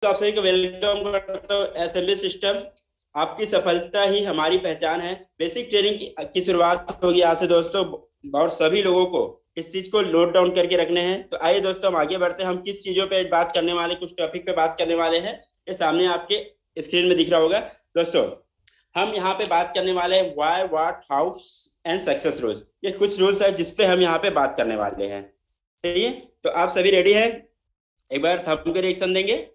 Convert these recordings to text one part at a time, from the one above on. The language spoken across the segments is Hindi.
आप सभी को वेलकम करता हूँ एसएमबी सिस्टम। आपकी सफलता ही हमारी पहचान है। बेसिक ट्रेनिंग की शुरुआत होगी आज से दोस्तों, और सभी लोगों को इस चीज को नोट डाउन करके रखने हैं। तो आइए दोस्तों, हम आगे बढ़ते हैं। हम किस चीजों पे बात करने वाले, कुछ टॉपिक पे बात करने वाले हैं, ये सामने आपके स्क्रीन में दिख रहा होगा दोस्तों। हम यहाँ पे बात करने वाले हैं why, what, how and success rules. ये कुछ रूल्स है जिसपे हम यहाँ पे बात करने वाले हैं। सही है, तो आप सभी रेडी हैं? एक बार थंब के रिएक्शन देंगे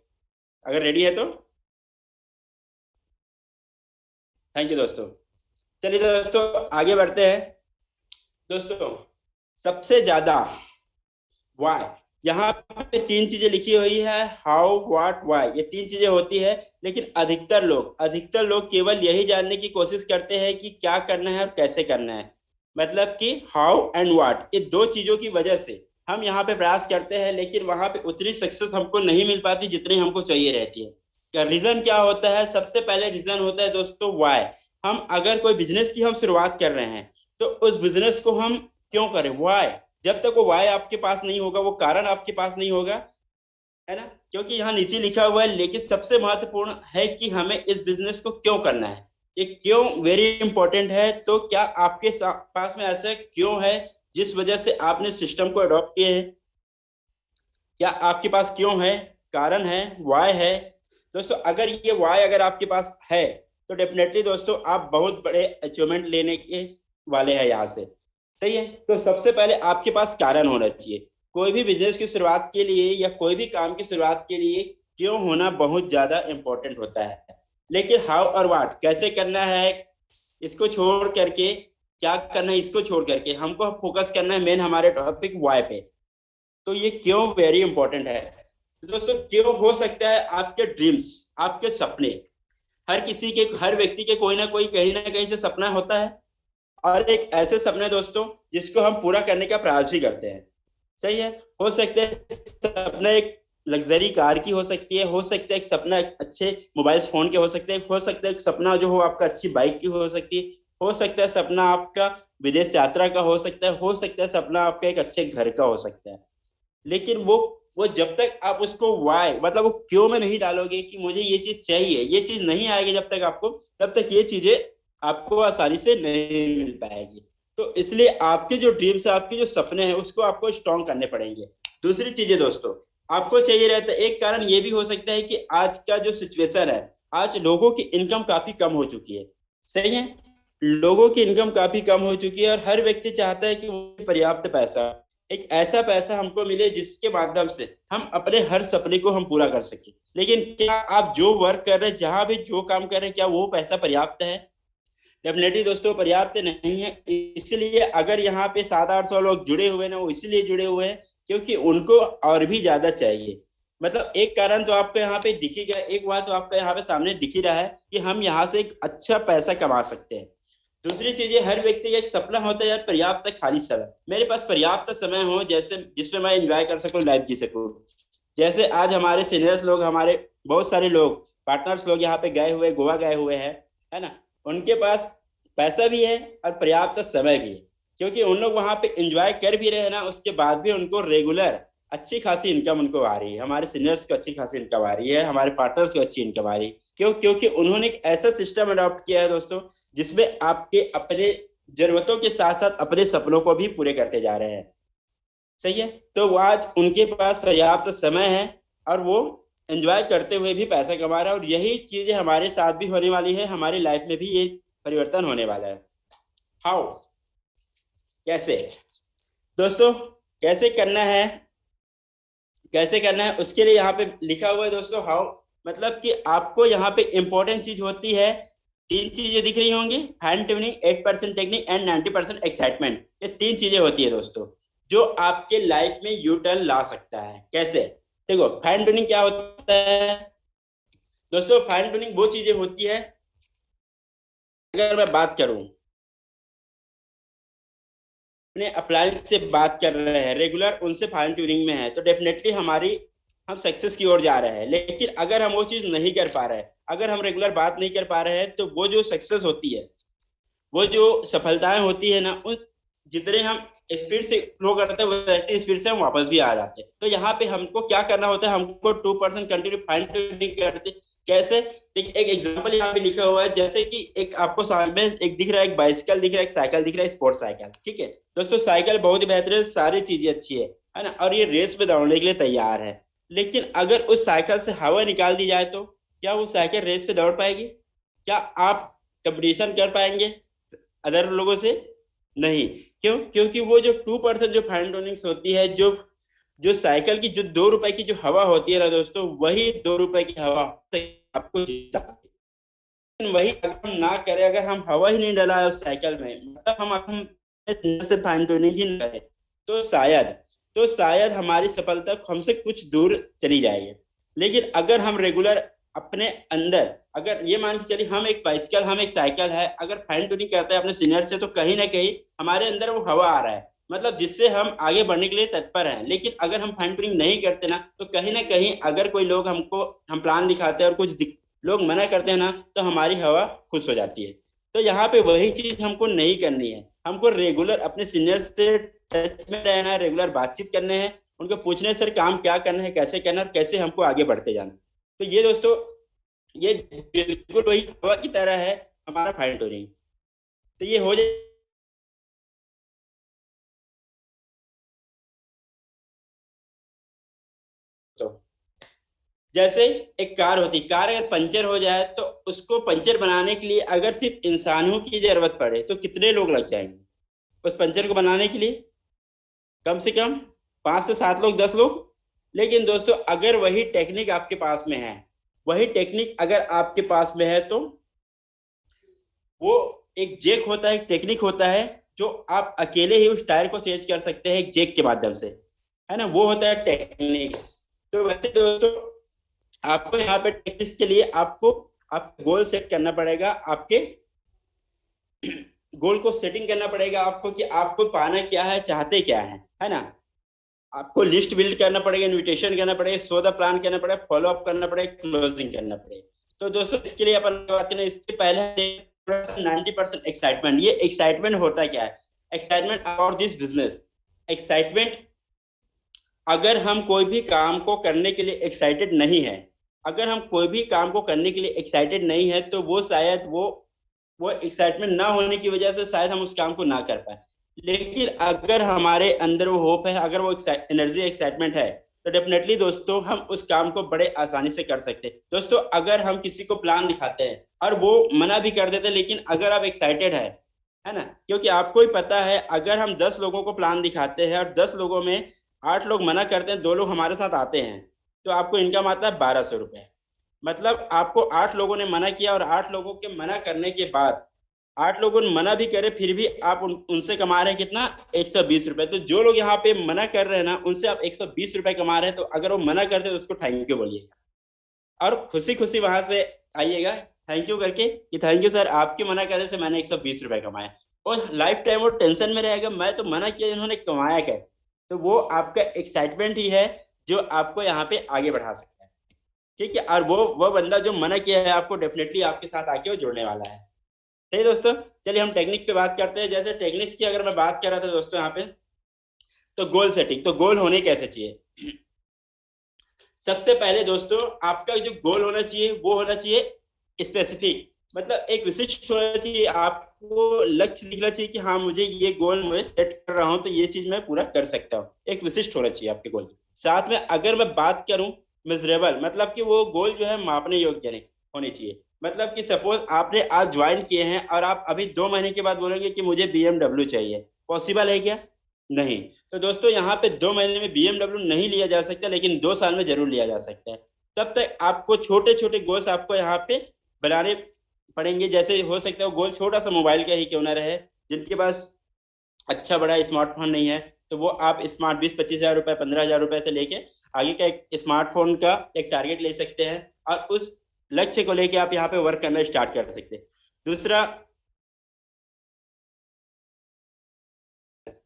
अगर रेडी है तो। थैंक यू दोस्तों। चलिए दोस्तों, आगे बढ़ते हैं। दोस्तों, सबसे ज्यादा वाई, यहाँ पे तीन चीजें लिखी हुई है, हाउ, व्हाट, वाई। ये तीन चीजें होती है, लेकिन अधिकतर लोग केवल यही जानने की कोशिश करते हैं कि क्या करना है और कैसे करना है। मतलब कि हाउ एंड व्हाट, ये दो चीजों की वजह से हम यहाँ पे प्रयास करते हैं, लेकिन वहां पे उतनी सक्सेस हमको नहीं मिल पाती जितनी हमको चाहिए रहती है। क्या रीजन क्या होता है? सबसे पहले रीजन होता है दोस्तों वाई। हम अगर कोई बिजनेस की हम शुरुआत कर रहे हैं, तो उस बिजनेस को हम क्यों करें, वाई। जब तक वो वाई आपके पास नहीं होगा, वो कारण आपके पास नहीं होगा, है ना। क्योंकि यहाँ नीचे लिखा हुआ है, लेकिन सबसे महत्वपूर्ण है कि हमें इस बिजनेस को क्यों करना है। ये क्यों वेरी इंपॉर्टेंट है। तो क्या आपके पास में ऐसा क्यों है जिस वजह से आपने सिस्टम को अडॉप्ट किए हैं? क्या आपके पास क्यों है, कारण है, वाई है। दोस्तों, अगर ये वाई अगर आपके पास है, तो डेफिनेटली दोस्तों आप बहुत बड़े अचीवमेंट लेने के वाले हैं यहाँ से। सही है, तो सबसे पहले आपके पास कारण होना चाहिए। कोई भी बिजनेस की शुरुआत के लिए या कोई भी काम की शुरुआत के लिए क्यों होना बहुत ज्यादा इंपॉर्टेंट होता है। लेकिन हाउ और व्हाट, कैसे करना है, इसको छोड़ करके, क्या करना है इसको छोड़ करके हमको फोकस करना है मेन हमारे टॉपिक वाई पे। तो ये क्यों वेरी इंपॉर्टेंट है। तो दोस्तों, क्यों हो सकता है आपके ड्रीम्स, आपके सपने। हर व्यक्ति के कोई ना कोई कहीं ना कहीं से सपना होता है, और एक ऐसे सपने दोस्तों जिसको हम पूरा करने का प्रयास भी करते हैं। सही है, हो सकता है सपना एक लग्जरी कार की हो सकती है, हो सकता है एक सपना एक अच्छे मोबाइल फोन के हो सकते हैं, हो सकता है एक सपना जो हो आपका अच्छी बाइक की हो सकती है, हो सकता है सपना आपका विदेश यात्रा का हो सकता है, हो सकता है सपना आपका एक अच्छे घर का हो सकता है। लेकिन वो जब तक आप उसको वाई, मतलब वो क्यों में नहीं डालोगे कि मुझे ये चीज चाहिए, ये चीज नहीं आएगी जब तक आपको, तब तक ये चीजें आपको आसानी से नहीं मिल पाएगी। तो इसलिए आपके जो ड्रीम्स है, आपके जो सपने हैं, उसको आपको स्ट्रॉन्ग करने पड़ेंगे। दूसरी चीजें दोस्तों, आपको चाहिए रहता है, एक कारण ये भी हो सकता है कि आज का जो सिचुएशन है, आज लोगों की इनकम काफी कम हो चुकी है। सही है, लोगों की इनकम काफी कम हो चुकी है, और हर व्यक्ति चाहता है कि पर्याप्त पैसा, एक ऐसा पैसा हमको मिले जिसके माध्यम से हम अपने हर सपने को हम पूरा कर सके। लेकिन क्या आप जो वर्क कर रहे हैं, जहां भी जो काम कर रहे हैं, क्या वो पैसा पर्याप्त है? डेफिनेटली दोस्तों पर्याप्त नहीं है। इसलिए अगर यहाँ पे 700-800 लोग जुड़े हुए ना, वो इसलिए जुड़े हुए हैं क्योंकि उनको और भी ज्यादा चाहिए। मतलब एक कारण तो आपको यहाँ पे दिख ही गया, एक बात तो आपका यहाँ पे सामने दिख ही रहा है कि हम यहाँ से एक अच्छा पैसा कमा सकते हैं। दूसरी चीज है, हर व्यक्ति का एक सपना होता है यार, पर्याप्त खाली समय, मेरे पास पर्याप्त समय हो जैसे जिसमें मैं एंजॉय कर सकूं, लाइफ जी सकूं। जैसे आज हमारे सीनियर्स लोग, हमारे बहुत सारे लोग, पार्टनर्स लोग यहाँ पे गए हुए, गोवा गए हुए हैं, है ना। उनके पास पैसा भी है और पर्याप्त समय भी है, क्योंकि उन लोग वहां पे एंजॉय कर भी रहे हैं ना, उसके बाद भी उनको रेगुलर अच्छी खासी इनकम उनको आ रही है। हमारे सीनियर्स को अच्छी खासी इनकम आ रही है, हमारे पार्टनर्स को अच्छी इनकम आ रही है। क्यों? क्योंकि उन्होंने एक ऐसा सिस्टम अडॉप्ट किया है दोस्तों, जिसमें आपके अपने जरूरतों के साथ साथ अपने सपनों को भी पूरे करते जा रहे हैं। सही है, तो वो आज उनके पास पर्याप्त समय है, और वो एंजॉय करते हुए भी पैसा कमा रहा है। और यही चीजें हमारे साथ भी होने वाली है, हमारी लाइफ में भी ये परिवर्तन होने वाला है। हाउ, कैसे दोस्तों, कैसे करना है, कैसे करना है उसके लिए यहाँ पे लिखा हुआ है दोस्तों हाउ। मतलब कि आपको यहाँ पे इंपॉर्टेंट चीज होती है, तीन चीजें दिख रही होंगी, hand tuning, 8% technique and 90% excitement. ये तीन चीजें होती है दोस्तों जो आपके लाइफ में यू टर्न ला सकता है। कैसे? देखो, फाइन ट्यूनिंग क्या होता है दोस्तों? फाइन ट्यूनिंग वो चीजें होती है, अगर मैं बात करूं, अपने अप्लायंस से बात कर रहे हैं रेगुलर, उनसे फाइन ट्यूनिंग में है, तो डेफिनेटली हमारी हम सक्सेस की ओर जा रहे हैं। लेकिन अगर हम वो चीज नहीं कर पा रहे हैं, अगर हम रेगुलर बात नहीं कर पा रहे हैं, तो वो जो सक्सेस होती है, वो जो सफलताएं होती है ना, जितने हम स्पीड से फ्लो करते हैं वैसे स्पीड से हम वापस भी आ जाते हैं। तो यहाँ पे हमको क्या करना होता है, हमको 2% कंटिन्यू फाइन ट्यूनिंग करते कैसे। देखिए एक एग्जांपल यहाँ पे लिखा हुआ है, जैसे कि एक आपको सामने एक दिख रहा है, एक बाइसिकल दिख रहा है, एक साइकिल दिख रहा है, स्पोर्ट्स साइकिल, ठीक है दोस्तों। साइकिल बहुत ही बेहतर है, सारी चीजें अच्छी है ना, और ये रेस में दौड़ने के लिए तैयार है। लेकिन अगर उस साइकिल से हवा निकाल दी जाए तो क्या वो साइकिल रेस पे दौड़ पाएगी? क्या आप कंपटीशन कर पाएंगे अदर लोगों से? नहीं। क्यों? क्योंकि वो जो 2% जो फाइन ट्यूनिंग होती है, जो जो साइकिल की जो 2 रुपए की जो हवा होती है ना दोस्तों, वही 2 रुपए की हवा आपको जीता सकती है। वही अगर हम ना करें, अगर हम हवा ही नहीं डलाए उस साइकिल में, मतलब हम से फाइन ट्यूनिंग ही नहीं करें, तो शायद हमारी सफलता हमसे कुछ दूर चली जाएगी। लेकिन अगर हम रेगुलर अपने अंदर, अगर ये मान के चलिए हम एक बाइसिकल, हम एक साइकिल है, अगर फाइन ट्यूनिंग करते हैं अपने सीनियर से, तो कहीं ना कहीं हमारे अंदर वो हवा आ रहा है, मतलब जिससे हम आगे बढ़ने के लिए तत्पर हैं। लेकिन अगर हम फाइन ट्यूनिंग नहीं करते ना, तो कहीं ना कहीं अगर कोई लोग हमको हम प्लान दिखाते हैं और कुछ लोग मना करते हैं ना, तो हमारी हवा खुश हो जाती है। तो यहाँ पे वही चीज हमको नहीं करनी है, हमको रेगुलर अपने सीनियर से टच में रहना है, रेगुलर बातचीत करने हैं, उनको पूछने सर काम क्या करना है, कैसे करना है, और कैसे हमको आगे बढ़ते जाना। तो ये दोस्तों, ये बिल्कुल वही हवा की तरह है हमारा फाइन ट्यूनिंग। तो ये हो जाए तो जैसे एक कार होती, कार अगर पंचर हो जाए तो उसको पंचर बनाने के लिए अगर सिर्फ इंसानों की जरूरत पड़े तो कितने लोग लग जाएंगे उस पंचर को बनाने के लिए? कम से कम 5 से 7 लोग, 10 लोग। लेकिन दोस्तों अगर वही टेक्निक आपके पास में है, वही टेक्निक अगर आपके पास में है, तो वो एक जैक होता है, एक टेक्निक होता है, जो आप अकेले ही उस टायर को चेंज कर सकते हैं एक जैक के माध्यम से, है ना, वो होता है टेक्निक। तो वैसे दोस्तों आपको यहाँ पे टेक्निक्स के लिए आपको आप गोल सेट करना पड़ेगा, आपके गोल को सेटिंग करना पड़ेगा आपको, कि आपको पाना क्या है, चाहते क्या है ना। आपको लिस्ट बिल्ड करना पड़ेगा, इनविटेशन करना पड़ेगा, सो द प्लान करना पड़ेगा, फॉलो अप करना पड़ेगा, क्लोजिंग करना पड़ेगा। तो दोस्तों इसके लिए अपन बात करें, इसके पहले 90% एक्साइटमेंट। ये एक्साइटमेंट होता क्या है? Excitement about this business. Excitement, अगर हम कोई भी काम को करने के लिए एक्साइटेड नहीं है, अगर हम कोई भी काम को करने के लिए एक्साइटेड नहीं है, तो वो शायद वो एक्साइटमेंट ना होने की वजह से शायद हम उस काम को ना कर पाए। लेकिन अगर हमारे अंदर वो होप है, अगर वो एनर्जी एक्साइटमेंट है, तो डेफिनेटली दोस्तों हम उस काम को बड़े आसानी से कर सकते हैं। दोस्तों अगर हम किसी को प्लान दिखाते हैं और वो मना भी कर देते हैं, लेकिन अगर आप एक्साइटेड है ना, क्योंकि आपको ही पता है अगर हम 10 लोगों को प्लान दिखाते हैं और 10 लोगों में 8 लोग मना करते हैं, 2 लोग हमारे साथ आते हैं, तो आपको इनकम आता है 1200 रुपए। मतलब आपको 8 लोगों ने मना किया, और 8 लोगों के मना करने के बाद 8 लोगों ने मना भी करे, फिर भी आप उनसे कमा रहे हैं कितना? 120 रुपए। तो जो लोग यहाँ पे मना कर रहे हैं ना, उनसे आप 120 रुपए कमा रहे हैं, तो अगर वो मना करते तो उसको थैंक यू बोलिएगा, और खुशी खुशी वहां से आइएगा थैंक यू करके, कि थैंक यू सर, आपके मना करने से मैंने 120 रुपए कमाया। और लाइफ टाइम वो टेंशन में रहेगा, मैं तो मना किया, इन्होंने कमाया कैसे? तो वो आपका एक्साइटमेंट ही है जो आपको यहाँ पे आगे बढ़ा सकता है, ठीक है। और वो बंदा जो मना किया है आपको, डेफिनेटली आपके साथ आके वो जुड़ने वाला है। सही दोस्तों, चलिए हम टेक्निक पे बात करते हैं। जैसे टेक्निक्स की अगर मैं बात कर रहा था दोस्तों यहाँ पे, तो गोल सेटिंग, तो गोल होने कैसे चाहिए? सबसे पहले दोस्तों आपका जो गोल होना चाहिए वो होना चाहिए स्पेसिफिक, मतलब एक विशिष्ट होना चाहिए। आपको लक्ष्य दिखना चाहिए कि हाँ मुझे ये गोल मैं सेट कर रहा हूँ, तो ये चीज मैं पूरा कर सकता हूँ। एक विशिष्ट होना चाहिए आपके गोल। साथ में अगर मैं बात करूं मेजरेबल, मतलब कि वो गोल जो है मापने योग्य नहीं होनी चाहिए। मतलब कि सपोज आपने आज ज्वाइन किए हैं और आप अभी 2 महीने के बाद बोलेंगे कि मुझे BMW चाहिए, पॉसिबल है क्या? नहीं। तो दोस्तों यहाँ पे 2 महीने में BMW नहीं लिया जा सकता, लेकिन 2 साल में जरूर लिया जा सकता है। तब तक आपको छोटे छोटे गोल्स आपको यहाँ पे बनाने पड़ेंगे। जैसे हो सकता है गोल छोटा सा मोबाइल का ही क्यों ना रहे, जिनके पास अच्छा बड़ा स्मार्टफोन नहीं है, तो वो आप स्मार्ट 20-25 हजार रुपए, 15 हजार रुपए से लेके आगे का एक स्मार्टफोन का एक टारगेट ले सकते हैं, और उस लक्ष्य को लेके आप यहाँ पे वर्क करना स्टार्ट कर सकते हैं। दूसरा,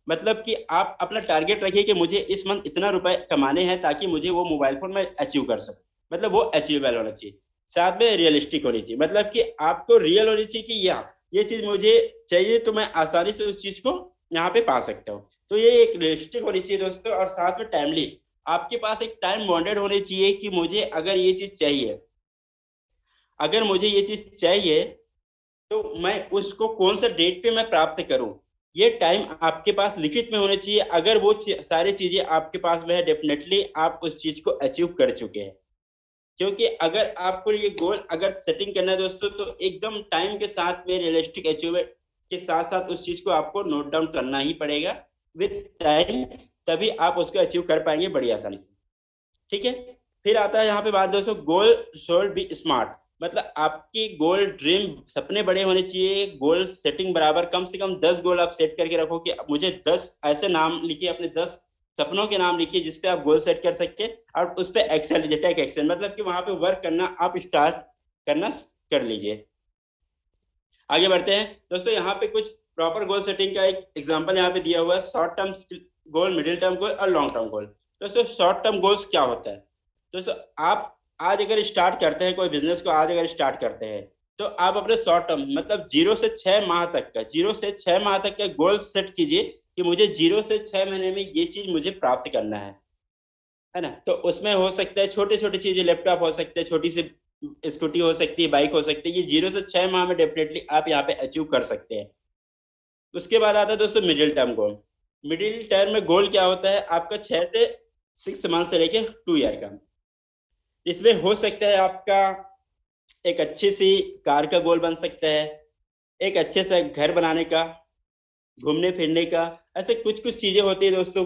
मतलब कि आप अपना टारगेट रखिए कि मुझे इस मंथ इतना रुपए कमाने हैं, ताकि मुझे वो मोबाइल फोन में अचीव कर सकूं, मतलब वो अचीवेबल होना चाहिए। साथ में रियलिस्टिक होनी चाहिए, मतलब कि आपको रियल होनी चाहिए कि या ये चीज मुझे चाहिए, तो मैं आसानी से उस चीज को यहाँ पे पा सकते हो। तो ये एक रियलिस्टिक होनी चाहिए दोस्तों, और साथ में टाइमली। आपके पास एक टाइम बाउंडेड होनी चाहिए कि मुझे अगर ये चीज चाहिए, अगर मुझे ये चीज चाहिए तो मैं उसको कौन सा डेट पे मैं प्राप्त करूं, ये टाइम आपके पास लिखित में होने चाहिए। अगर वो सारी चीजें आपके पास में है, डेफिनेटली आप उस चीज को अचीव कर चुके हैं। क्योंकि अगर आपको ये गोल अगर सेटिंग करना है दोस्तों, तो एकदम टाइम के साथ में रियलिस्टिक अचीवमेंट के साथ साथ उस चीज को आपको नोट डाउन करना ही पड़ेगा विद टाइम, तभी आप उसको अचीव कर पाएंगे बड़ी आसानी से। ठीक है। फिर आता है यहाँ पे बात दोस्तों, गोल शोल्ड बी स्मार्ट। मतलब आपकी गोल ड्रीम सपने बड़े होने चाहिए। गोल सेटिंग बराबर कम से कम 10 गोल आप सेट करके रखो कि मुझे 10 ऐसे नाम लिखिए, अपने 10 सपनों के नाम लिखिए जिसपे आप गोल सेट कर सकते, और उस पर एक्सेल टेक एक्शन, मतलब कि वहां पे वर्क करना आप स्टार्ट करना कर लीजिए। आगे बढ़ते हैं दोस्तों, यहाँ पे कुछ प्रॉपर गोल सेटिंग का एक एग्जांपल यहाँ पे दिया हुआ है, short term goal, middle term goal और लॉन्ग टर्म गोल। दोस्तों शॉर्ट टर्म गोल्स क्या होता है? दोस्तों आप आज अगर स्टार्ट करते हैं कोई बिजनेस को, आज अगर स्टार्ट करते हैं, तो आप अपने शॉर्ट टर्म मतलब 0 से 6 माह तक का, 0 से 6 माह तक का गोल सेट कीजिए कि मुझे 0 से 6 महीने में ये चीज मुझे प्राप्त करना है ना। तो उसमें हो सकता है छोटे छोटे चीजें, लैपटॉप हो सकते हैं, छोटी सी स्कूटी हो सकती है, बाइक हो सकती है, ये 0 से 6 माह में डेफिनेटली आप यहाँ पे अचीव कर सकते हैं। उसके बाद आता है दोस्तों middle term goal. Middle term में गोल क्या होता है आपका, 6 से 6 मंथ से लेके 2 ईयर का। इसमें हो सकता है आपका एक अच्छी सी कार का गोल बन सकता है, एक अच्छे से घर बनाने का, घूमने फिरने का। ऐसे कुछ कुछ चीजें होती है दोस्तों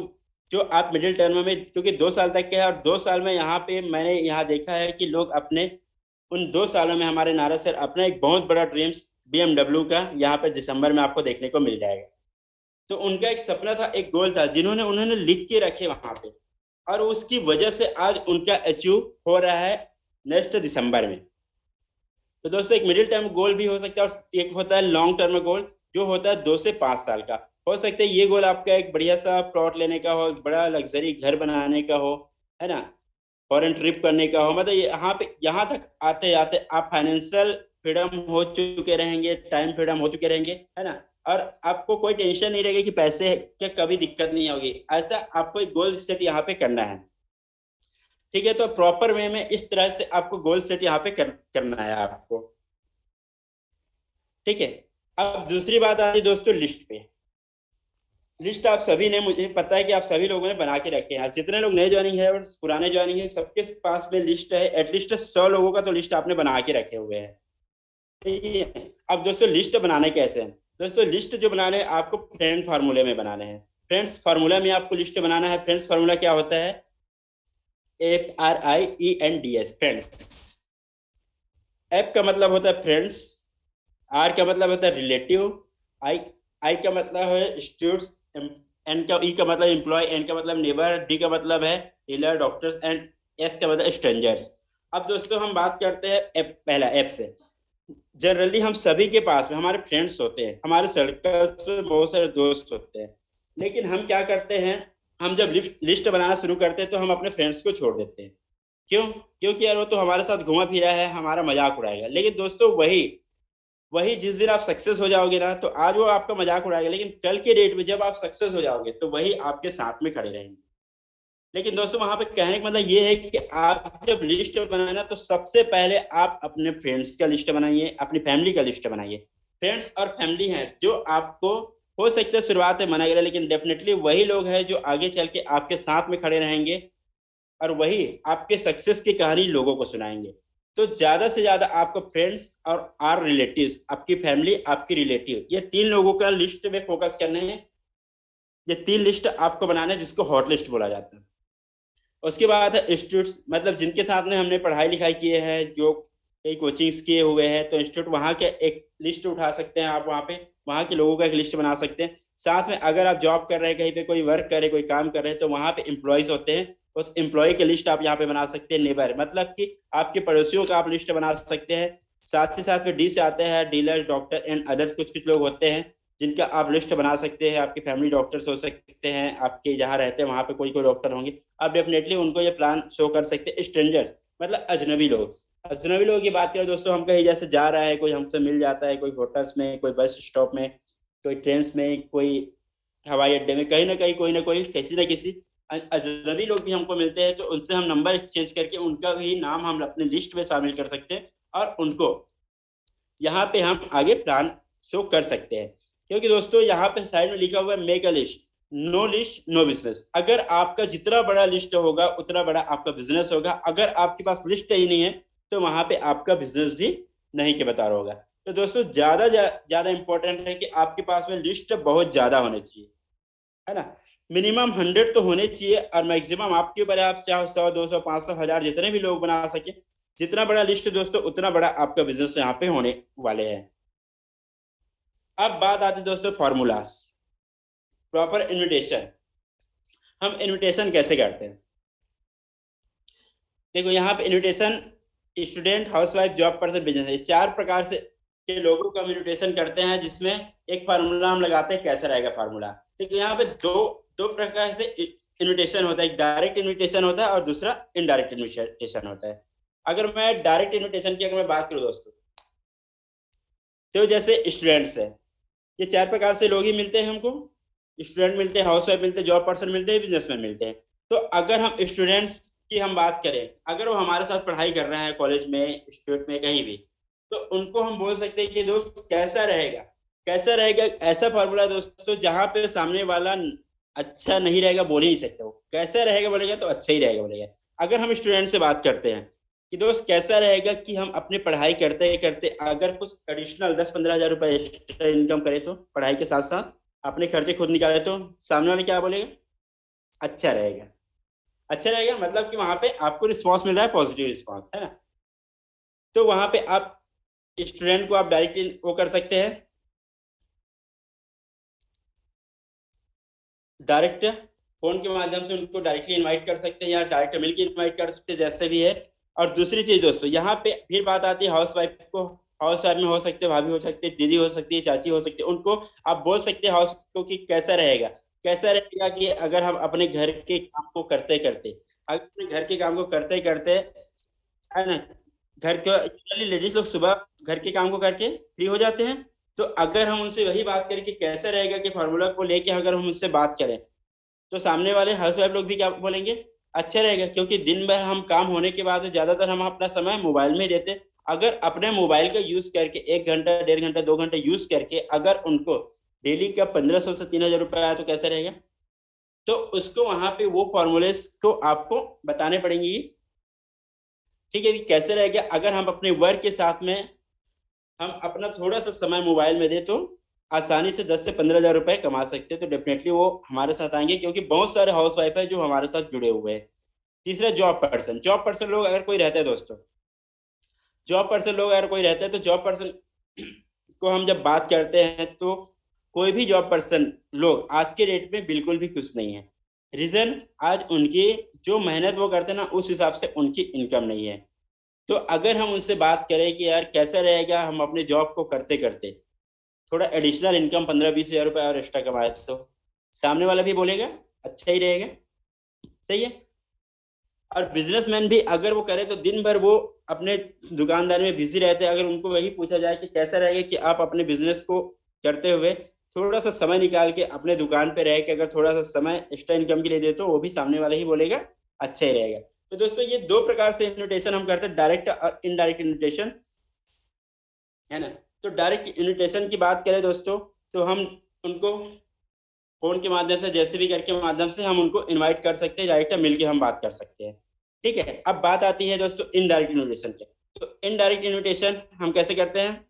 जो आप मिडिल टर्म में, क्योंकि 2 साल तक के है, और 2 साल में यहाँ पे मैंने यहाँ देखा है कि लोग अपने उन 2 सालों में, हमारे नारा सर अपना एक बहुत बड़ा ड्रीम्स BMW का यहाँ पे दिसंबर में आपको देखने को मिल जाएगा। तो उनका एक सपना था, एक गोल था, जिन्होंने उन्होंने लिख के रखे वहां पे, और उसकी वजह से आज उनका अचीव हो रहा है नेक्स्ट दिसंबर में। तो दोस्तों एक मिडिल टर्म गोल भी हो सकता है, और एक होता है लॉन्ग टर्म गोल जो होता है 2 से 5 साल का। हो सकता है ये गोल आपका एक बढ़िया सा प्लॉट लेने का हो, एक बड़ा लग्जरी घर बनाने का हो, है ना, फॉरेन ट्रिप करने का हो। मतलब यहाँ पे यहाँ तक आते आते आप फाइनेंशियल फ्रीडम हो चुके रहेंगे, टाइम फ्रीडम हो चुके रहेंगे, है ना, और आपको कोई टेंशन नहीं रहेगी कि पैसे के कभी दिक्कत नहीं होगी। ऐसा आपको एक गोल सेट यहाँ पे करना है। ठीक है। तो प्रॉपर वे में इस तरह से आपको गोल सेट यहाँ पे करना है आपको। ठीक है। अब दूसरी बात आती है दोस्तों लिस्ट पे। लिस्ट आप सभी ने, मुझे पता है कि आप सभी लोगों ने बना के रखे हैं, जितने लोग नए ज्वाइनिंग है और पुराने ज्वाइनिंग है, सबके पास में लिस्ट है, एटलीस्ट 100 लोगों का तो लिस्ट आपने बना के रखे हुए हैं। ठीक है। अब दोस्तों लिस्ट बनाने कैसे हैं? दोस्तों लिस्ट जो बनाने हैं आपको फ्रेंड फार्मूले में बनाने हैं। फ्रेंड्स फार्मूला में आपको लिस्ट बनाना है। फ्रेंड्स फार्मूला क्या होता है? FRIENDS, friends. एफ का मतलब होता है फ्रेंड्स, आर का मतलब होता है रिलेटिव, आई आई का मतलब है स्टूडेंट्स, एन का, ई का मतलब एम्प्लॉय, एन का मतलब नेबर, डी का मतलब है डीलर, डॉक्टर्स, एंड एस का मतलब स्ट्रेंजर्स। अब दोस्तों हम बात करते हैं एप, पहला एप से। जनरली हम सभी के पास में हमारे फ्रेंड्स होते हैं, हमारे सर्कल्स में बहुत सारे दोस्त होते हैं, लेकिन हम क्या करते हैं, हम जब लिस्ट बनाना शुरू करते हैं तो हम अपने फ्रेंड्स को छोड़ देते हैं। क्यों? क्योंकि यार वो तो हमारे साथ घुमा फिरा है, हमारा मजाक उड़ाएगा। लेकिन दोस्तों वही वही जिस दिन आप सक्सेस हो जाओगे ना, तो आज वो आपका मजाक उड़ाएगा, लेकिन कल के डेट में जब आप सक्सेस हो जाओगे तो वही आपके साथ में खड़े रहेंगे। लेकिन दोस्तों वहां पे कहने का मतलब ये है कि आप जब लिस्ट बनाना, तो सबसे पहले आप अपने फ्रेंड्स का लिस्ट बनाइए, अपनी फैमिली का लिस्ट बनाइए। फ्रेंड्स और फैमिली हैं जो आपको, हो सकता है शुरुआत में मना करें, लेकिन डेफिनेटली वही लोग हैं जो आगे चल के आपके साथ में खड़े रहेंगे, और वही आपके सक्सेस की कहानी लोगों को सुनाएंगे। तो ज्यादा से ज्यादा आपको फ्रेंड्स और आर रिलेटिव्स, आपकी फैमिली, आपकी रिलेटिव, ये 3 लोगों का लिस्ट में फोकस करने हैं। ये 3 लिस्ट आपको बनाना है, जिसको हॉट लिस्ट बोला जाता है। उसके बाद है इंस्टीट्यूट, मतलब जिनके साथ में हमने पढ़ाई लिखाई किए हैं, जो कई कोचिंग्स किए हुए हैं, तो इंस्टीट्यूट वहाँ के एक लिस्ट उठा सकते हैं आप, वहाँ पे वहाँ के लोगों का एक लिस्ट बना सकते हैं। साथ में अगर आप जॉब कर रहे हैं, कहीं पे कोई वर्क कर रहे, कोई काम कर रहे हैं, तो वहाँ पे एम्प्लॉयज होते हैं, उस एम्प्लॉय की लिस्ट आप यहाँ पे बना सकते हैं। नेबर मतलब कि आपके पड़ोसियों का आप लिस्ट बना सकते हैं। साथ ही साथ में डी से आते हैं डीलर, डॉक्टर एंड अदर्स, कुछ कुछ लोग होते हैं जिनका आप लिस्ट बना सकते हैं। आपके फैमिली डॉक्टर्स हो सकते हैं, आपके जहाँ रहते हैं वहाँ पे कोई कोई डॉक्टर होंगे, आप डेफिनेटली उनको ये प्लान शो कर सकते हैं। स्ट्रेंजर्स मतलब अजनबी लोग। अजनबी लोगों की बात करें दोस्तों, हम कहीं जैसे जा रहा है, कोई हमसे मिल जाता है, कोई होटल्स में, कोई बस स्टॉप में, कोई ट्रेन में, कोई हवाई अड्डे में कहीं ना कहीं कोई ना कोई किसी ना किसी अजनबी लोग भी हमको मिलते हैं, तो उनसे हम नंबर एक्सचेंज करके उनका भी नाम हम अपने लिस्ट में शामिल कर सकते हैं और उनको यहाँ पे हम आगे प्लान शो कर सकते हैं। क्योंकि दोस्तों यहाँ पे साइड में लिखा हुआ है make a list, no list no business. अगर आपका जितना बड़ा लिस्ट होगा उतना बड़ा आपका बिजनेस होगा। अगर आपके पास लिस्ट ही नहीं है तो वहां पे आपका बिजनेस भी नहीं के बता रहा होगा। तो दोस्तों ज्यादा इंपॉर्टेंट है कि आपके पास में लिस्ट बहुत ज्यादा होनी चाहिए, है ना। मिनिमम 100 तो होने चाहिए और मैक्सिमम आपके ऊपर है, आप चाहे 100 200 500 1000 जितने भी लोग बना सके। जितना बड़ा लिस्ट दोस्तों उतना बड़ा आपका बिजनेस यहाँ पे होने वाले हैं। अब बात आती है दोस्तों फॉर्मूलाज, प्रॉपर इन्विटेशन। हम इन्विटेशन कैसे करते हैं? देखो यहाँ पे invitation student, housewife, job person, business, ये 4 प्रकार से के लोगों का हम इन्विटेशन करते हैं, जिसमें एक फार्मूला हम लगाते हैं कैसा रहेगा फार्मूला। ठीक है, यहाँ पे दो दो प्रकार से इन्विटेशन होता है, एक डायरेक्ट इन्विटेशन होता है और दूसरा इनडायरेक्ट इन्विटेशन होता है। अगर मैं डायरेक्ट इन्विटेशन की अगर मैं बात करूँ दोस्तों, तो जैसे स्टूडेंट्स है, ये 4 प्रकार से लोग ही मिलते हैं हमको। स्टूडेंट मिलते हैं, हाउस वाइफ मिलते हैं, जॉब पर्सन मिलते हैं, बिजनेसमैन मिलते हैं। तो अगर हम स्टूडेंट्स की हम बात करें, अगर वो हमारे साथ पढ़ाई कर रहे हैं कॉलेज में, इंस्टीट्यूट में, कहीं भी, तो उनको हम बोल सकते हैं कि दोस्त कैसा रहेगा। कैसा रहेगा ऐसा फॉर्मूला दोस्तों जहां पे सामने वाला अच्छा नहीं रहेगा बोल ही नहीं सकते। वो कैसा रहेगा बोलेगा तो अच्छा ही रहेगा बोलेगा। अगर हम स्टूडेंट से बात करते हैं कि दोस्त कैसा रहेगा कि हम अपनी पढ़ाई करते करते अगर कुछ एडिशनल 10-15 हजार रुपए एक्स्ट्रा इनकम करें, तो पढ़ाई के साथ साथ अपने खर्चे खुद निकाले, तो सामने वाले क्या बोलेगा? अच्छा रहेगा। अच्छा रहेगा मतलब कि वहां पे आपको रिस्पॉन्स मिल रहा है, पॉजिटिव रिस्पॉन्स, है ना। तो वहां पे आप स्टूडेंट को आप डायरेक्ट वो कर सकते हैं, डायरेक्ट फोन के माध्यम से उनको डायरेक्टली इनवाइट कर सकते हैं या डायरेक्ट मिल के इन्वाइट कर सकते हैं, जैसे भी है। और दूसरी चीज दोस्तों, यहाँ पे फिर बात आती है हाउस वाइफ को। हाउस वाइफ में हो सकते हैं भाभी, हो सकती है दीदी, हो सकती है चाची, हो सकती है। उनको आप बोल सकते हैं हाउस को कि कैसा रहेगा। कैसा रहेगा कि अगर हम अपने घर के काम को करते करते, अगर अपने घर के काम को करते करते, है ना, घर के लेडीज लोग सुबह घर के काम को करके फ्री हो जाते हैं। तो अगर हम उनसे वही बात करें कि कैसा रहेगा कि फार्मूला को लेके अगर हम उनसे बात करें, तो सामने वाले हाउस वाइफ लोग भी क्या बोलेंगे? अच्छा रहेगा। क्योंकि दिन भर हम काम होने के बाद ज्यादातर हम अपना समय मोबाइल में ही देते। अगर अपने मोबाइल का यूज करके 1 घंटा 1.5 घंटा 2 घंटे यूज करके अगर उनको डेली का 1500 से 3000 रुपए आया तो कैसा रहेगा? तो उसको वहां पे वो फॉर्मूले को आपको बताने पड़ेंगी। ठीक है कि कैसे रहेगा अगर हम अपने वर्क के साथ में हम अपना थोड़ा सा समय मोबाइल में दे, तो आसानी से 10 से 15 हजार रुपए कमा सकते हैं। तो डेफिनेटली वो हमारे साथ आएंगे, क्योंकि बहुत सारे हाउस वाइफ है जो हमारे साथ जुड़े हुए हैं। तीसरा जॉब पर्सन। जॉब पर्सन लोग अगर कोई रहता है दोस्तों, जॉब पर्सन लोग अगर कोई रहता है, तो जॉब पर्सन को हम जब बात करते हैं, तो कोई भी जॉब पर्सन लोग आज के डेट में बिल्कुल भी खुश नहीं है। रीजन, आज उनकी जो मेहनत वो करते हैं ना, उस हिसाब से उनकी इनकम नहीं है। तो अगर हम उनसे बात करें कि यार कैसा रहेगा हम अपने जॉब को करते करते थोड़ा एडिशनल इनकम 15-20 हजार रुपए और एक्स्ट्रा कमाए, तो सामने वाला भी बोलेगा अच्छा ही रहेगा। सही है। और बिजनेसमैन भी अगर वो करे तो दिन भर वो अपने दुकानदारी में बिजी रहते हैं। अगर उनको वही पूछा जाए कि कैसा रहेगा कि आप अपने बिजनेस को करते हुए थोड़ा सा समय निकाल के अपने दुकान पे रह के अगर थोड़ा सा समय एक्स्ट्रा इनकम के लिए दे, तो वो भी सामने वाला ही बोलेगा अच्छा ही रहेगा। तो दोस्तों ये 2 प्रकार से इन्विटेशन हम करते हैं, डायरेक्ट और इनडायरेक्ट इन्विटेशन, है ना। तो डायरेक्ट इन्विटेशन की बात करें दोस्तों, तो हम उनको फोन के माध्यम से, जैसे भी करके माध्यम से हम उनको इनवाइट कर सकते हैं, डायरेक्ट मिलके हम बात कर सकते हैं। ठीक है। अब बात आती है दोस्तों इनडायरेक्ट इन्विटेशन की। तो इनडायरेक्ट इन्विटेशन हम कैसे करते हैं?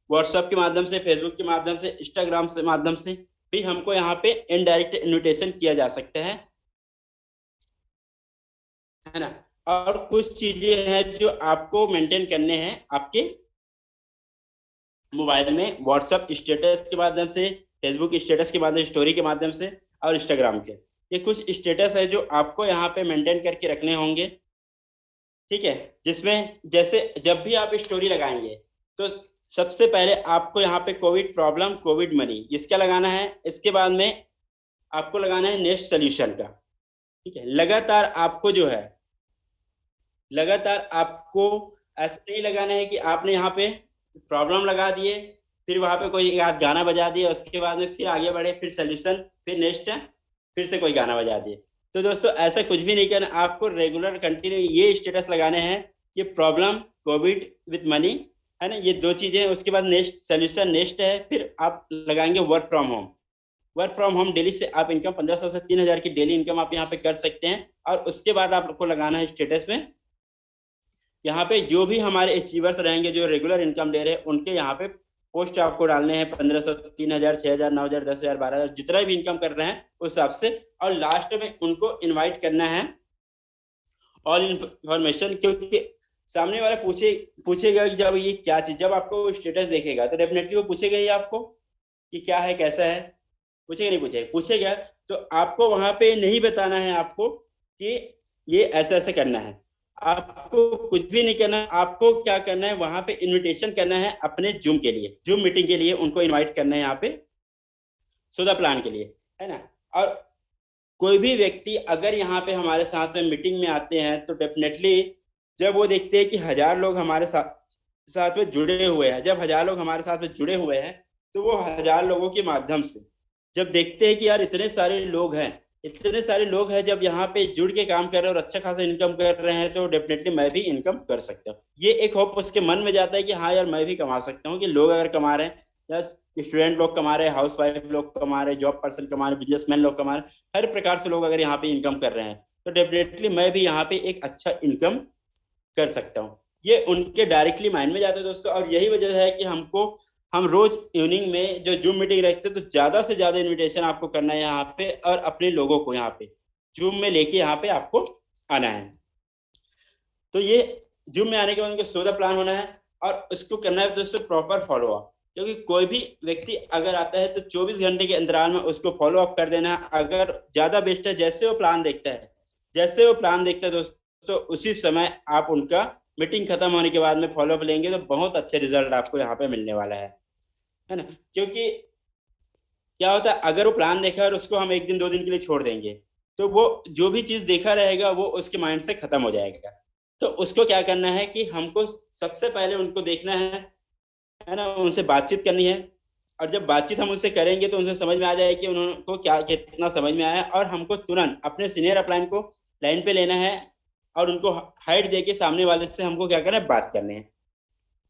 व्हाट्सएप के माध्यम से, फेसबुक के माध्यम से, इंस्टाग्राम से माध्यम से भी हमको यहाँ पे इनडायरेक्ट इन्विटेशन किया जा सकता है ना। और कुछ चीजें हैं जो आपको मेंटेन करने हैं आपके मोबाइल में, व्हाट्सएप स्टेटस के माध्यम से, फेसबुक स्टेटस के माध्यम, स्टोरी के माध्यम से, और इंस्टाग्राम के। ये कुछ स्टेटस है जो आपको यहाँ पे मेंटेन करके रखने होंगे। ठीक है। जिसमें जैसे जब भी आप स्टोरी लगाएंगे, तो सबसे पहले आपको यहाँ पे कोविड प्रॉब्लम, कोविड मनी, इसका लगाना है। इसके बाद में आपको लगाना है नेक्स्ट सोल्यूशन का। ठीक है। लगातार आपको जो है, लगातार आपको ऐसा नहीं लगाना है कि आपने यहाँ पे प्रॉब्लम लगा दिए, फिर वहां पे कोई एक आध गाना बजा दिया, उसके बाद में फिर आगे बढ़े, फिर सोल्यूशन, फिर नेक्स्ट फिर से कोई गाना बजा दिए। तो दोस्तों ऐसा कुछ भी नहीं करना, आपको रेगुलर कंटिन्यू ये स्टेटस लगाने हैं कि प्रॉब्लम कोविड विथ मनी, है ना, ये दो चीजें हैं। उसके बाद नेक्स्ट सोल्यूशन नेक्स्ट है, फिर आप लगाएंगे work from home. Work from home daily से आप इनकम 1500 से 3000 की डेली इनकम आप यहाँ पे कर सकते हैं। और उसके बाद आपको लगाना है स्टेटस में, यहाँ पे जो भी हमारे अचीवर्स रहेंगे जो रेगुलर इनकम ले रहे हैं उनके यहाँ पे पोस्ट आपको डालने हैं 1500, 3000, 6000, 9000, 10000, 12000, जितना भी इनकम कर रहे हैं उस हिसाब से। और लास्ट में उनको इनवाइट करना है ऑल इन्फॉर्मेशन, क्योंकि सामने वाला पूछेगा कि जब ये क्या चीज, जब आपको स्टेटस देखेगा तो डेफिनेटली वो पूछेगा ही आपको कि क्या है कैसा है, पूछेगा नहीं पूछेगा, पूछेगा। तो आपको वहां पे नहीं बताना है आपको कि ये ऐसा ऐसा करना है, आपको कुछ भी नहीं करना। आपको क्या करना है, वहां पे इनविटेशन करना है अपने जूम के लिए, जूम मीटिंग के लिए उनको इनवाइट करना है यहाँ पे सुधा प्लान के लिए, है ना। और कोई भी व्यक्ति अगर यहाँ पे हमारे साथ में मीटिंग में आते हैं तो डेफिनेटली जब वो देखते हैं कि 1000 लोग हमारे साथ में जुड़े हुए हैं, जब 1000 लोग हमारे साथ में जुड़े हुए हैं, तो वो 1000 लोगों के माध्यम से जब देखते हैं कि यार इतने सारे लोग हैं, इतने सारे लोग हैं, जब यहाँ पे जुड़ के काम कर रहे हैं और अच्छा खासा इनकम कर रहे हैं, तो डेफिनेटली मैं भी इनकम कर सकता हूँ। ये एक होप उसके मन में जाता है कि हाँ यार मैं भी कमा सकता हूँ, कि लोग अगर कमा रहे हैं, या स्टूडेंट लोग कमा रहे हैं, हाउस वाइफ लोग कमा रहे हैं, जॉब पर्सन कमा रहे हैं, बिजनेसमैन लोग कमा रहे हैं, हर प्रकार से लोग अगर यहाँ पे इनकम कर रहे हैं, तो डेफिनेटली मैं भी यहाँ पे एक अच्छा इनकम कर सकता हूँ। ये उनके डायरेक्टली माइंड में जाता है दोस्तों। और यही वजह है कि हम रोज इवनिंग में जो जूम मीटिंग रखते हैं, तो ज्यादा से ज्यादा इनविटेशन आपको करना है यहाँ पे, और अपने लोगों को यहाँ पे जूम में लेके यहाँ पे आपको आना है। तो ये जूम में आने के बाद उनको स्लो द प्लान होना है, और उसको करना है दोस्तों प्रॉपर फॉलो अप। क्योंकि कोई भी व्यक्ति अगर आता है तो 24 घंटे के अंतराल में उसको फॉलो अप कर देना है, अगर ज्यादा बेस्ट है। जैसे वो प्लान देखता है, जैसे वो प्लान देखता है दोस्तों, उसी समय आप उनका मीटिंग खत्म होने के बाद में फॉलो अप लेंगे तो बहुत अच्छे रिजल्ट आपको यहाँ पे मिलने वाला है ना। क्योंकि क्या होता है, अगर वो प्लान देखा और उसको हम एक दिन 2 दिन के लिए छोड़ देंगे, तो वो जो भी चीज देखा रहेगा वो उसके माइंड से खत्म हो जाएगा। तो उसको क्या करना है कि हमको सबसे पहले उनको देखना है ना, उनसे बातचीत करनी है। और जब बातचीत हम उनसे करेंगे तो उनसे समझ में आ जाए कि उनको क्या कितना समझ में आया, और हमको तुरंत अपने सीनियर अपलाइन को लाइन पे लेना है, और उनको हाइट दे के सामने वाले से हमको क्या करना है, बात करनी है।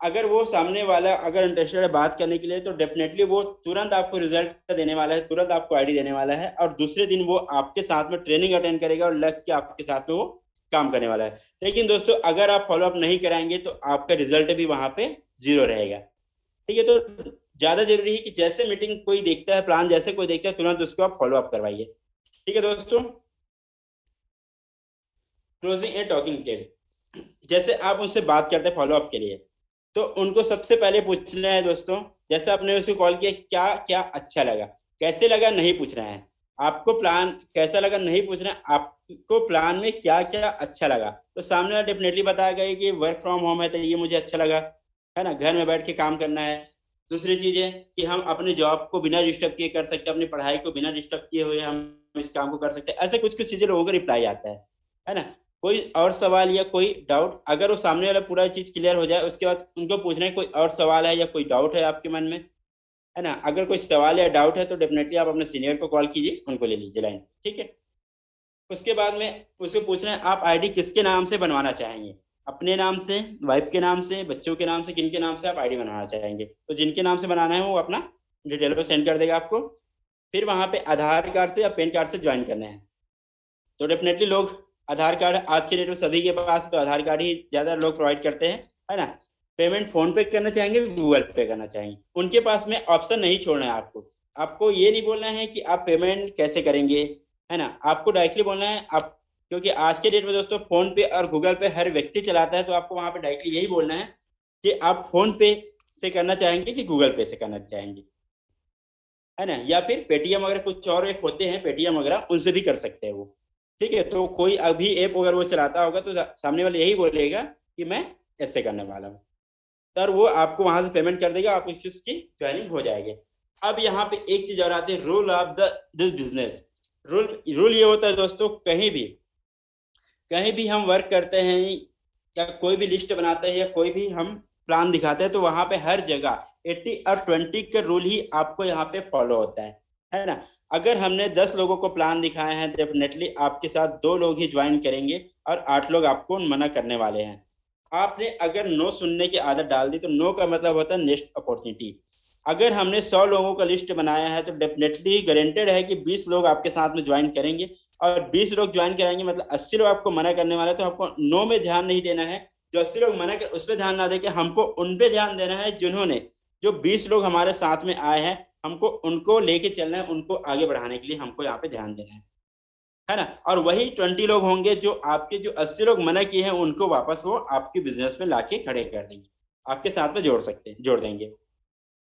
अगर वो सामने वाला अगर इंटरेस्टेड है बात करने के लिए, तो डेफिनेटली वो तुरंत आपको रिजल्ट देने वाला है, तुरंत आपको आईडी देने वाला है, और दूसरे दिन वो आपके साथ में ट्रेनिंग अटेंड करेगा और लग के आपके साथ में वो काम करने वाला है। लेकिन दोस्तों अगर आप फॉलोअप नहीं कराएंगे तो आपका रिजल्ट भी वहां पे 0 रहेगा। ठीक है, तो ज्यादा जरूरी है कि जैसे मीटिंग कोई देखता है, प्लान जैसे कोई देखता है, तुरंत उसको आप फॉलो अप करवाइए। ठीक है दोस्तों, क्लोजिंग ए टॉकिंग टेल, जैसे आप उनसे बात करते हैं फॉलो अप के लिए, तो उनको सबसे पहले पूछना है दोस्तों, जैसे आपने उसको कॉल किया, क्या क्या अच्छा लगा, कैसे लगा नहीं पूछना है आपको, प्लान कैसा लगा नहीं पूछना है आपको, प्लान में क्या क्या अच्छा लगा। तो सामने वाला डेफिनेटली बताएगा कि वर्क फ्रॉम होम है तो ये मुझे अच्छा लगा, है ना, घर में बैठ के काम करना है। दूसरी चीज है कि हम अपने जॉब को बिना डिस्टर्ब किए कर सकते हैं, अपनी पढ़ाई को बिना डिस्टर्ब किए हुए हम इस काम को कर सकते हैं। ऐसे कुछ कुछ चीजें लोगों का रिप्लाई आता है ना। कोई और सवाल या कोई डाउट, अगर वो सामने वाला पूरा चीज क्लियर हो जाए, उसके बाद उनको पूछना है कोई और सवाल है या कोई डाउट है आपके मन में, है ना। अगर कोई सवाल या डाउट है तो डेफिनेटली आप अपने सीनियर को कॉल कीजिए, उनको ले लीजिए लाइन। ठीक है, उसके बाद में उसको पूछना है आप आईडी किसके नाम से बनवाना चाहेंगे, अपने नाम से, वाइफ के नाम से, बच्चों के नाम से, किन के नाम से आप आईडी बनवाना चाहेंगे। तो जिनके नाम से बनाना है वो अपना डिटेल को सेंड कर देगा आपको। फिर वहां पे आधार कार्ड से या पैन कार्ड से ज्वाइन करना है। तो डेफिनेटली लोग आधार कार्ड आज के डेट में सभी के पास, तो आधार कार्ड ही ज्यादा लोग प्रोवाइड करते हैं, है ना। पेमेंट फोन पे करना चाहेंगे, गूगल पे करना चाहेंगे, उनके पास में ऑप्शन नहीं छोड़ना है आपको। आपको ये नहीं बोलना है कि आप पेमेंट कैसे करेंगे, है ना, आपको डायरेक्टली बोलना है आप, क्योंकि आज के डेट में दोस्तों फोन पे और गूगल पे हर व्यक्ति चलाता है, तो आपको वहां पे डायरेक्टली यही बोलना है कि आप फोन पे से करना चाहेंगे कि गूगल पे से करना चाहेंगे, है ना। या फिर पेटीएम वगैरह कुछ और एक होते हैं पेटीएम वगैरह, उनसे भी कर सकते हैं वो। ठीक है, तो कोई अभी ऐप अगर वो चलाता होगा तो सामने वाले यही बोलेगा कि मैं ऐसे करने वाला हूँ, तो वो आपको वहां से पेमेंट कर देगा, आप उसकी ज्वाइनिंग हो जाएगी। अब यहाँ पे एक चीज और आती है, rule of the this business. Rule ये होता है दोस्तों, कहीं भी हम वर्क करते हैं या कोई भी लिस्ट बनाते हैं या कोई भी हम प्लान दिखाते हैं तो वहां पे हर जगह 80 और 20 का रूल ही आपको यहाँ पे फॉलो होता है ना। अगर हमने 10 लोगों को प्लान दिखाए हैं, डेफिनेटली आपके साथ 2 लोग ही ज्वाइन करेंगे और 8 लोग आपको मना करने वाले हैं। आपने अगर नो सुनने की आदत डाल दी तो नो का मतलब होता है नेक्स्ट अपॉर्चुनिटी। अगर हमने 100 लोगों का लिस्ट बनाया है तो डेफिनेटली गारंटेड है कि 20 लोग आपके साथ में ज्वाइन करेंगे, और 20 लोग ज्वाइन कराएंगे मतलब 80 लोग आपको मना करने वाले हैं। तो आपको नो में ध्यान नहीं देना है, जो 80 लोग मना कर उस पर ध्यान ना देके हमको उन पे ध्यान देना है जिन्होंने, जो 20 लोग हमारे साथ में आए हैं, हमको उनको लेके चलना है, उनको आगे बढ़ाने के लिए हमको यहाँ पे ध्यान देना है ना। और वही 20 लोग होंगे जो आपके जो 80 लोग मना किए हैं उनको वापस वो आपके बिजनेस में लाके खड़े कर देंगे, आपके साथ में जोड़ देंगे।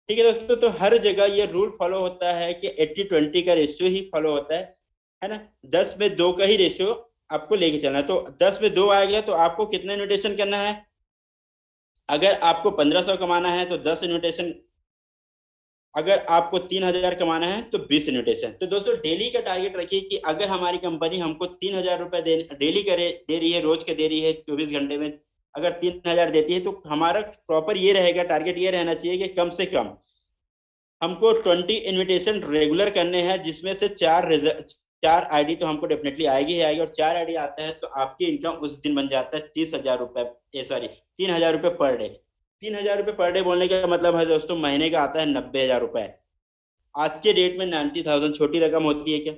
ठीक है दोस्तों, तो हर जगह ये रूल फॉलो होता है कि 80-20 का रेशियो ही फॉलो होता है ना। 10 में 2 का ही रेशियो आपको लेके चलना है। तो 10 में 2 आ गया तो आपको कितना इन्विटेशन करना है? अगर आपको 1500 कमाना है तो 10 इन्विटेशन, अगर आपको 3000 कमाना है तो 20 इन्विटेशन। तो दोस्तों डेली का टारगेट रखिए कि अगर हमारी कंपनी हमको 3000 रुपए डेली दे रही है, रोज के दे रही है, 24 घंटे में अगर 3000 देती है, तो हमारा प्रॉपर ये रहेगा, टारगेट ये रहना चाहिए कि कम से कम हमको 20 इन्विटेशन रेगुलर करने हैं, जिसमें से 4 आईडी तो हमको डेफिनेटली आएगी ही आएगी, और 4 आईडी आता है तो आपकी इनकम उस दिन बन जाता है 30,000 रुपए, सॉरी 3,000 रुपए पर डे। 3,000 रुपए पर डे बोलने का मतलब है दोस्तों महीने का आता है 90,000 रुपए। आज के डेट में 90,000 छोटी रकम होती है क्या?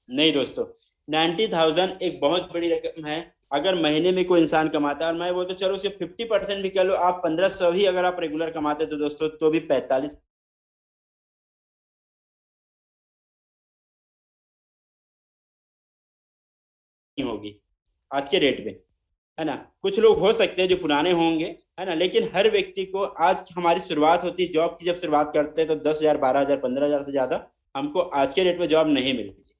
नहीं दोस्तों, 90,000 एक बहुत बड़ी रकम है। अगर महीने में कोई इंसान कमाता है, और मैं बोलता चलो उसके 50% भी कर लो, आप 1500 ही अगर आप रेगुलर कमाते तो दोस्तों तो भी 45 होगी आज के रेट में, है ना। कुछ लोग हो सकते हैं जो पुराने होंगे, है ना, लेकिन हर व्यक्ति को आज हमारी शुरुआत होती है जॉब की, जब शुरुआत करते हैं तो 10,000 12,000 15,000 से ज्यादा हमको आज के रेट में जॉब नहीं मिलती,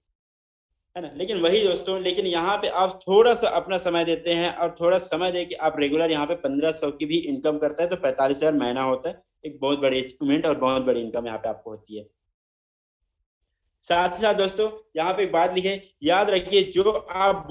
है ना। लेकिन वही दोस्तों, लेकिन यहाँ पे आप थोड़ा सा अपना समय देते हैं और थोड़ा समय दे के आप रेगुलर यहाँ पे 1500 की भी इनकम करता है तो 45,000 महीना होता है। एक बहुत बड़ी अचीवमेंट और बहुत बड़ी इनकम यहाँ पे आपको होती है। साथ ही साथ दोस्तों यहाँ पे एक बात लिखे, याद रखिए जो आप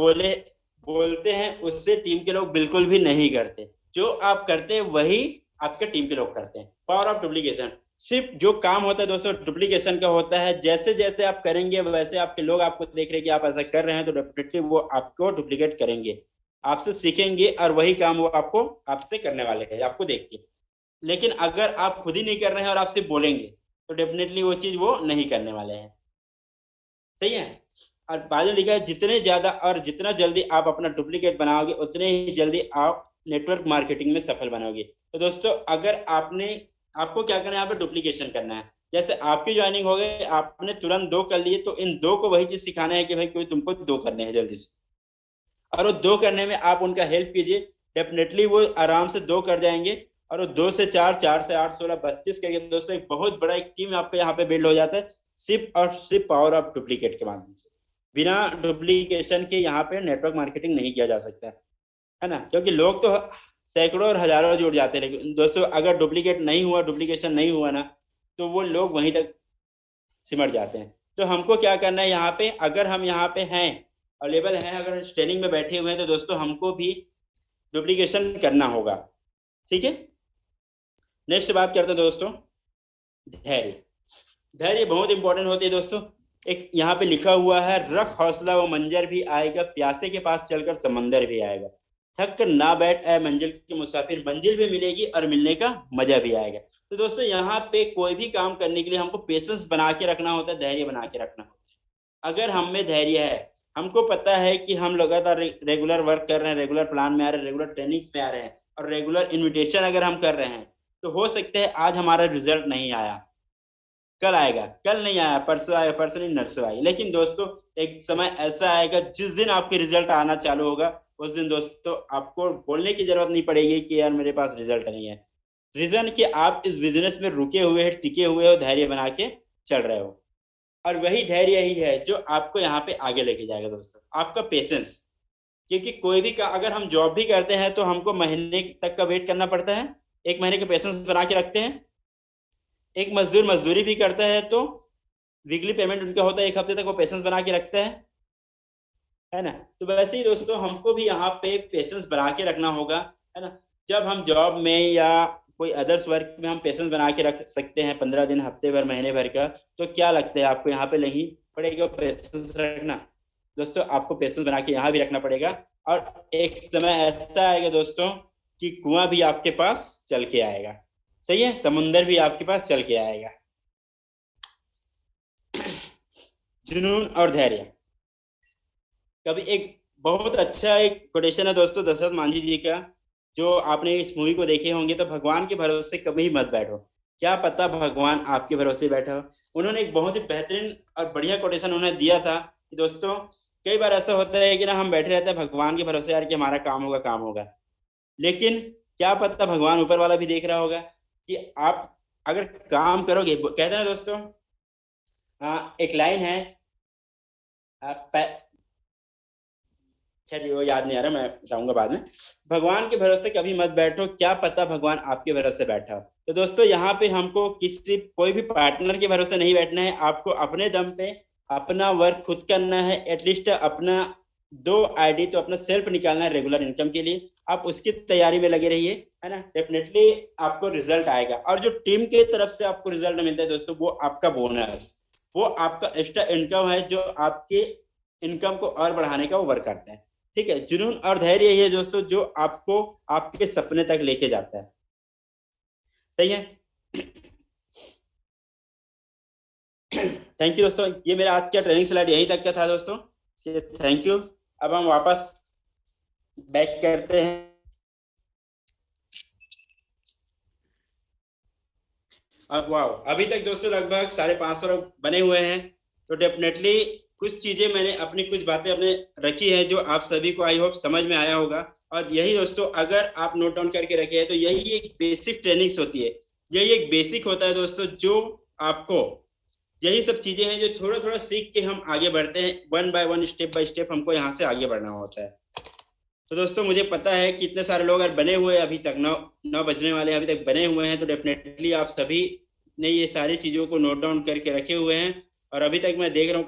बोलते हैं उससे टीम के लोग बिल्कुल भी नहीं करते, जो आप करते हैं वही आपके टीम के लोग करते हैं। पावर ऑफ डुप्लीकेशन, सिर्फ जो काम होता है दोस्तों डुप्लीकेशन का होता है। जैसे जैसे आप करेंगे वैसे आपके लोग आपको देख रहे कि आप ऐसा कर रहे हैं तो डेफिनेटली वो आपको डुप्लीकेट करेंगे, आपसे सीखेंगे और वही काम वो आपको आपसे करने वाले हैं आपको देख के। लेकिन अगर आप खुद ही नहीं कर रहे हैं और आप सिर्फ बोलेंगे तो डेफिनेटली वो चीज वो नहीं करने वाले हैं। सही है। और बाद में लिखा है जितने ज्यादा और जितना जल्दी आप अपना डुप्लीकेट बनाओगे उतने ही जल्दी आप नेटवर्क मार्केटिंग में सफल बनोगे। तो दोस्तों अगर आपको क्या करना है, यहाँ पे डुप्लीकेशन करना है। जैसे आपकी ज्वाइनिंग हो गई, आपने तुरंत 2 कर लिए, तो इन 2 को वही चीज सिखाना है कि भाई कोई तुमको 2 करने हैं जल्दी से, और वो 2 करने में आप उनका हेल्प कीजिए, डेफिनेटली वो आराम से 2 कर जाएंगे। और वो 2 से 4, 4 से 8, 16, 32 करके दोस्तों एक बहुत बड़ा एक टीम आपका यहाँ पे बिल्ड हो जाता है, सिर्फ और सिर्फ पावर ऑफ डुप्लीकेट के माध्यम से। बिना डुप्लीकेशन के यहाँ पे नेटवर्क मार्केटिंग नहीं किया जा सकता है ना, क्योंकि लोग तो सैकड़ों और हजारों जुड़ जाते हैं, लेकिन दोस्तों अगर डुप्लीकेशन नहीं हुआ ना, तो वो लोग वहीं तक सिमट जाते हैं। तो हमको क्या करना है यहाँ पे, अगर हम यहाँ पे हैं अवेलेबल हैं, अगर ट्रेनिंग में बैठे हुए हैं, तो दोस्तों हमको भी डुप्लीकेशन करना होगा। ठीक है। नेक्स्ट बात करते हैं दोस्तों धैर्य। धैर्य बहुत इंपॉर्टेंट होती है दोस्तों। एक यहाँ पे लिखा हुआ है, रख हौसला वो मंजर भी आएगा, प्यासे के पास चलकर समंदर भी आएगा, थक कर ना बैठ ऐ मंजिल के मुसाफिर, मंजिल भी मिलेगी और मिलने का मजा भी आएगा। तो दोस्तों यहाँ पे कोई भी काम करने के लिए हमको पेशेंस बना के रखना होता है, धैर्य बना के रखना होता है। अगर हम में धैर्य है, हमको पता है कि हम लगातार रेगुलर वर्क कर रहे हैं, रेगुलर प्लान में आ रहे हैं, रेगुलर ट्रेनिंग्स में आ रहे हैं, और रेगुलर इन्विटेशन अगर हम कर रहे हैं, तो हो सकता है आज हमारा रिजल्ट नहीं आया, कल आएगा, कल नहीं आया, परसों आएगा, परसों नहीं नरसों आएगा। लेकिन दोस्तों एक समय ऐसा आएगा जिस दिन आपके रिजल्ट आना चालू होगा, उस दिन दोस्तों आपको बोलने की जरूरत नहीं पड़ेगी कि यार मेरे पास रिजल्ट नहीं है। रीजन कि आप इस बिजनेस में रुके हुए हैं, टिके हुए हो, धैर्य बना के चल रहे हो, और वही धैर्य ही है जो आपको यहाँ पे आगे लेके जाएगा दोस्तों, आपका पेशेंस। क्योंकि कोई भी अगर हम जॉब भी करते हैं तो हमको महीने तक का वेट करना पड़ता है, 1 महीने के पेशेंस बना के रखते हैं। एक मजदूर मजदूरी भी करता है तो वीकली पेमेंट उनका होता है, 1 हफ्ते तक वो पेशेंस बना के रखते हैं, है ना। तो वैसे ही दोस्तों हमको भी यहाँ पे पेशेंस बना के रखना होगा, है ना। जब हम जॉब में या कोई अदर्स वर्क में हम पेशेंस बना के रख सकते हैं 15 दिन, हफ्ते भर, महीने भर का, तो क्या लगता है आपको यहाँ पे नहीं पड़ेगा पेशेंस रखना? दोस्तों आपको पेशेंस बना के यहाँ भी रखना पड़ेगा, और एक समय ऐसा आएगा दोस्तों कि कुआं भी आपके पास चल के आएगा। सही है, समुंदर भी आपके पास चल के आएगा। जुनून और धैर्य। कभी एक बहुत अच्छा एक कोटेशन है दोस्तों दशरथ मांझी जी का, जो आपने इस मूवी को देखे होंगे, तो भगवान के भरोसे कभी मत बैठो, क्या पता भगवान आपके भरोसे बैठा हो। उन्होंने एक बहुत ही बेहतरीन और बढ़िया कोटेशन उन्होंने दिया था कि दोस्तों कई बार ऐसा होता है कि ना हम बैठे रहते हैं भगवान के भरोसे यार कि हमारा काम होगा काम होगा, लेकिन क्या पता भगवान ऊपर वाला भी देख रहा होगा कि आप अगर काम करोगे। कहते हैं ना दोस्तों, एक लाइन है, खैर वो याद नहीं आ रहा, मैं बताऊंगा बाद में। भगवान के भरोसे कभी मत बैठो, क्या पता भगवान आपके भरोसे बैठा हो। तो दोस्तों यहाँ पे हमको किसी कोई भी पार्टनर के भरोसे नहीं बैठना है, आपको अपने दम पे अपना वर्क खुद करना है। एटलीस्ट अपना 2 आईडी तो अपना सेल्फ निकालना है रेगुलर इनकम के लिए, आप उसकी तैयारी में लगे रहिए, है ना। डेफिनेटली आपको रिजल्ट आएगा, और जो टीम के तरफ से आपको रिजल्ट मिलता है दोस्तों, वो आपका बोनस, वो आपका एक्स्ट्रा इनकम है, जो आपके इनकम को और बढ़ाने का वो वर्क करता है। ठीक है, जुनून और धैर्य यही है दोस्तों जो आपको आपके सपने तक लेके जाता है। सही है। थैंक यू दोस्तों, ये मेरा आज का ट्रेनिंग स्लाइड यही तक का था दोस्तों। Thank you. अब हम वापस बैक करते हैं। अब वाह, अभी तक दोस्तों लगभग 550 लोग बने हुए हैं। तो डेफिनेटली कुछ चीजें मैंने अपनी कुछ बातें अपने रखी है जो आप सभी को आई होप समझ में आया होगा। और यही दोस्तों अगर आप नोट डाउन करके रखे हैं तो यही एक बेसिक ट्रेनिंग्स होती है, यही एक बेसिक होता है दोस्तों, जो आपको यही सब चीजें हैं जो थोड़ा थोड़ा सीख के हम आगे बढ़ते हैं, वन बाय स्टेप हमको यहाँ से आगे बढ़ना होता है। तो दोस्तों मुझे पता है कि इतने सारे लोग अगर बने हुए हैं अभी तक, 9 बजने वाले अभी तक बने हुए हैं, तो डेफिनेटली आप सभी ने ये सारी चीजों को नोट डाउन करके रखे हुए हैं। और अभी तक मैं देख रहा हूँ